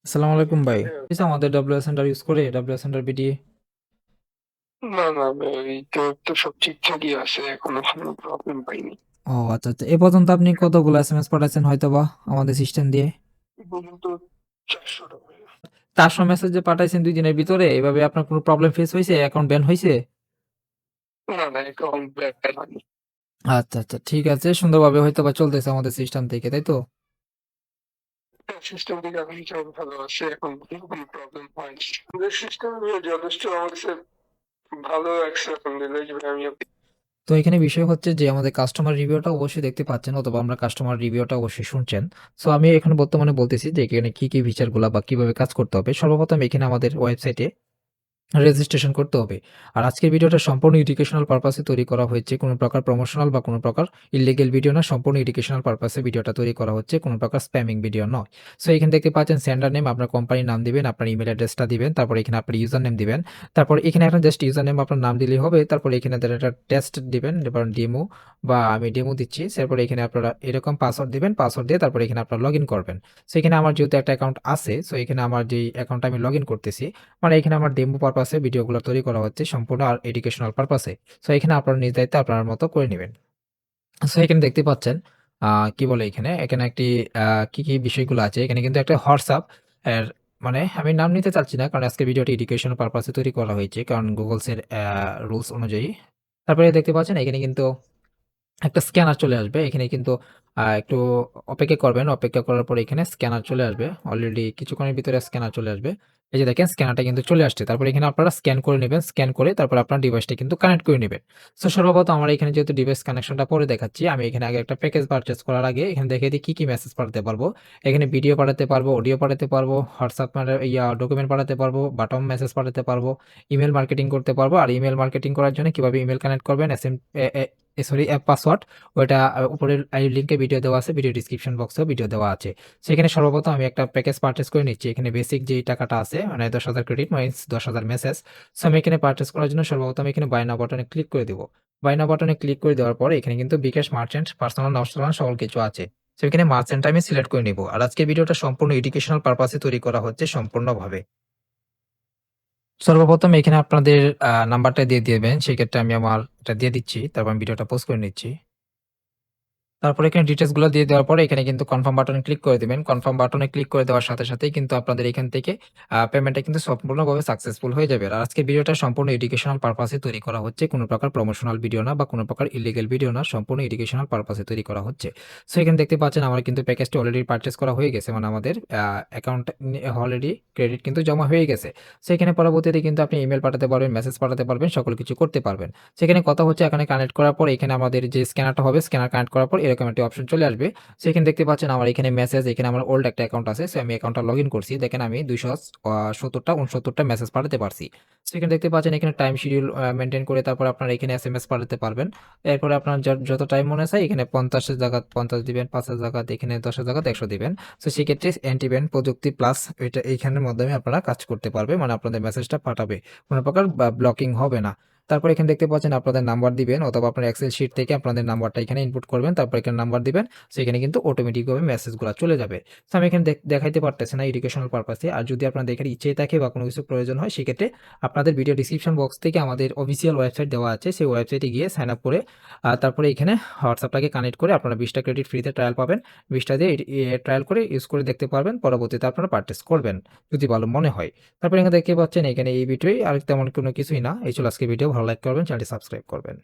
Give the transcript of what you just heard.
আসসালামু আলাইকুম ভাই। আমাদের WS সেন্টার ইউজ করে WS সেন্টার বিডি। না, না ভাই, তো সব ঠিকঠাকই আছে। এখনো কোনো প্রবলেম পাইনি। ও আচ্ছা আচ্ছা, এ পর্যন্ত আপনি কতগুলো SMS পাঠাচ্ছেন হয়তোবা আমাদের সিস্টেম দিয়ে? বলুন তো, ৪০০ টাকা। 400 মেসেজ যে পাঠাইছেন 2 দিনের ভিতরে, এভাবে আপনার কোনো প্রবলেম ফেস হয়েছে? অ্যাকাউন্ট ব্যান হয়েছে? না, না, অ্যাকাউন্ট ব্যাক হয়নি। আচ্ছা আচ্ছা, ঠিক আছে, সুন্দরভাবে হয়তোবা চলতেছে আমাদের সিস্টেম থেকে, তাই তো? সিস্টেম থেকে এখন সব ভালো আছে। এখন কোনো প্রবলেম হয়নি। আমাদের সিস্টেম যথেষ্ট আমার কাছে ভালো লাগছে আলহামদুলিল্লাহ। যেভাবে আমি তো এখানে বিষয় হচ্ছে যে আমাদের কাস্টমার রিভিউটা অবশ্যই দেখতে পাচ্ছেন, অথবা আমরা কাস্টমার রিভিউটা অবশ্যই শুনছেন। সো আমি এখানে বর্তমানে বলতেছি যে এখানে কি ফিচারগুলা বা কিভাবে কাজ করতে হবে। সর্বপ্রথম এখানে আমাদের ওয়েবসাইটে রেজিস্ট্রেশন করতে হবে। আর আজকের ভিডিওটা সম্পূর্ণ এডুকেশনাল পারপাসে তৈরি করা হয়েছে। কোনো প্রকার প্রমোশনাল বা কোনো প্রকার ইল্লিগ্যাল ভিডিও না। সম্পূর্ণ এডুকেশনাল পারপাসে ভিডিওটা তৈরি করা হচ্ছে। কোনো প্রকার স্প্যামিং ভিডিও নয়। সো এখানে দেখতে পাচ্ছেন সেন্ডার নেম, আপনার কোম্পানির নাম দিবেন, আপনার ইমেইল অ্যাড্রেসটা দিবেন, তারপর এখানে আপনার ইউজার নেম দিবেন। তারপর এখানে একটা জাস্ট ইউজার নেম আপনার নাম দিলেই হবে। তারপর এখানে একটা টেস্ট দিবেন, এবার ডেমো বা আমি ডেমো দিচ্ছি। তারপরে এখানে আপনারা এরকম পাসওয়ার্ড দিবেন। পাসওয়ার্ড দিয়ে তারপরে এখানে আপনারা লগইন করবেন। সো এখানে আমার যেহেতু একটা অ্যাকাউন্ট আছে, সো এখানে আমার যেই অ্যাকাউন্টটা আমি লগইন করতেছি, মানে এখানে আমার ডেমো পারপাসে ভিডিওগুলো তৈরি করা হচ্ছে সম্পূর্ণ আর এডুকেশনাল পারপাসে। সো এখানে আপনার নিজ দায়িত্বে আপনার মতো করে নেবেন। সো এখানে দেখতে পাচ্ছেন কি বলে এখানে একটি কি বিষয়গুলো আছে। এখানে কিন্তু একটা হোয়াটসঅ্যাপ এর, মানে আমি নাম নিতে চাচ্ছি না কারণ আজকে ভিডিওটি এডুকেশনাল পারপাসে তৈরি করা হয়েছে কারণ গুগলস এর রুলস অনুযায়ী। তারপরে দেখতে পাচ্ছেন এখানে কিন্তু একটা স্ক্যানার চলে আসবে। এখানে কিন্তু একটু অপেক্ষা করবেন। অপেক্ষা করার পরে এখানে স্ক্যানার চলে আসবে। অলরেডি কিছুক্ষণের ভিতরে স্ক্যানার চলে আসবে। এই যে দেখেন স্ক্যানারটা কিন্তু চলে আসছে। তারপরে এখানে আপনারা স্ক্যান করে নিবেন। স্ক্যান করে তারপর আপনার ডিভাইসটা কিন্তু কানেক্ট করে নিবেন। সো সর্বপ্রথম আমরা এখানে যেহেতু ডিভাইস কানেকশনটা পরে দেখাচ্ছি, আমি এখানে আগে একটা প্যাকেজ পারচেজ করার আগে এখানে দেখিয়ে দিই কি মেসেজ পাঠাতে পারবো। এখানে ভিডিও পাঠাতে পারবো, অডিও পাঠাতে পারবো, হোয়াটসঅ্যাপ মানে ডকুমেন্ট পাঠাতে পারবো, বাটন মেসেজ পাঠাতে পারবো, ইমেইল মার্কেটিং করতে পারবো। আর ইমেইল মার্কেটিং করার জন্য কিভাবে ইমেইল কানেক্ট করবেন, এসএম এ এ সরি অ্যাপ পাসওয়ার্ড, ওইটা উপরের লিঙ্কে ভিডিও দেওয়া আছে, ভিডিও ডিসক্রিপশন বক্সেও ভিডিও দেওয়া আছে। সেখানে সর্বপ্রথম আমি একটা প্যাকেজ পারচেজ করে নিচ্ছি। এখানে বেসিক যেই টাকাটা আছে মানে 10,000 ক্রেডিট মাইনাস 10,000 মেসেজ। সো আমি এখানে পারচেজ করার জন্য সর্বপ্রথম এখানে বাই নাও বাটনে ক্লিক করে দিব। বাই নাও বাটনে ক্লিক করে দেওয়ার পরে এখানে কিন্তু বিকাশ মার্চেন্ট পার্সোনাল নকশালান সকল কিছু আছে। সো এখানে মার্চেন্ট আমি সিলেক্ট করে নিব। আর আজকে ভিডিওটা সম্পূর্ণ এডুকেশনাল পারপাসে তৈরি করা হচ্ছে সম্পূর্ণভাবে। সর্বপ্রথম এখানে আপনাদের নাম্বারটা দিয়ে দিবেন। সেক্ষেত্রে আমি আমার এটা দিয়ে দিচ্ছি। তারপর আমি ভিডিওটা পোস্ট করে নিচ্ছি। তারপরে এখানে ডিটেইলস গুলো দিয়ে দেওয়ার পরে এখানে কিন্তু কনফার্ম বাটনে ক্লিক করে দিবেন। কনফার্ম বাটনে ক্লিক করে দেওয়ার সাথে সাথেই কিন্তু আপনাদের এখান থেকে পেমেন্টটা কিন্তু সম্পূর্ণভাবে সাকসেসফুল হয়ে যাবে। আর আজকের ভিডিওটা সম্পূর্ণ এডুকেশনাল পারপাসে তৈরি করা হচ্ছে। কোন প্রকার প্রমোশনাল ভিডিও না বা কোন প্রকার ইল্লিগ্যাল ভিডিও না। সম্পূর্ণ এডুকেশনাল পারপাসে তৈরি করা হচ্ছে। সো এখানে দেখতে পাচ্ছেন আমার কিন্তু প্যাকেজটি অলরেডি পারচেজ করা হয়ে গেছে। মানে আমাদের অ্যাকাউন্ট অলরেডি ক্রেডিট কিন্তু জমা হয়ে গেছে। সো এখানে পরবর্তীতে কিন্তু আপনি ইমেইল পাঠাতে পারবেন, মেসেজ পাঠাতে পারবেন, সকল কিছু করতে পারবেন। সেখানে কথা হচ্ছে এখানে কানেক্ট করার পর এখানে আমাদের যে স্ক্যানারটা হবে, স্ক্যানার কানেক্ট করার পর এরকম একটি অপশন চলে আসবে। সো এখানে দেখতে পাচ্ছেন আমার এখানে মেসেজ, এখানে আমার ওল্ড একটা অ্যাকাউন্ট আছে। সো আমি অ্যাকাউন্টটা লগইন করছি। দেখেন আমি 270টা 69টা মেসেজ পাঠাতে পারছি। সো এখানে দেখতে পাচ্ছেন এখানে টাইম শিডিউল মেইনটেইন করে তারপর আপনারা এখানে এসএমএস পাঠাতে পারবেন। এরপরে আপনার যত টাইম মনে চায় এখানে 50 এর জায়গায় 50 দিবেন, 5 এর জায়গায় এখানে 10 এর জায়গায় 100 দিবেন। সো সেক্ষেত্রে অ্যান্টি ব্যান প্রযুক্তি প্লাস এটা এইখানের মাধ্যমে আপনারা কাজ করতে পারবে। মানে আপনাদের মেসেজটা পাঠাবে। কোন প্রকার ব্লকিং হবে না। তারপর এখানে দেখতে পাচ্ছেন আপনাদের নাম্বার দিবেন অথবা আপনার এক্সেল শিট থেকে আপনাদের নাম্বারটা এখানে ইনপুট করবেন। তারপর এখানে নাম্বার দিবেন। সেখানে কিন্তু অটোমেটিকভাবে মেসেজগুলো চলে যাবে। তো আমি এখানে দেখাইতে পারতেছি না এডুকেশনাল পারপাসে। আর যদি আপনার দেখার ইচ্ছে থাকে বা কোনো কিছু প্রয়োজন হয় সেক্ষেত্রে আপনাদের ভিডিও ডিসক্রিপশন বক্স থেকে আমাদের অফিসিয়াল ওয়েবসাইট দেওয়া আছে। সেই ওয়েবসাইটে গিয়ে সাইন আপ করে তারপরে এখানে হোয়াটসঅ্যাপটাকে কানেক্ট করে আপনারা 20টা ক্রেডিট ফ্রিতে ট্রায়াল পাবেন। 20টা দিয়ে ট্রায়াল করে ইউজ করে দেখতে পারবেন। পরবর্তীতে আপনারা পারচেজ করবেন যদি ভালো মনে হয়। তারপরে এখানে দেখতে পাচ্ছেন এখানে এই ভিডিওই, আর তেমন কোনো কিছুই না। এই ছিল আজকের ভিডিও। ভালো লাইক করবেন, চ্যানেলটি সাবস্ক্রাইব করবেন।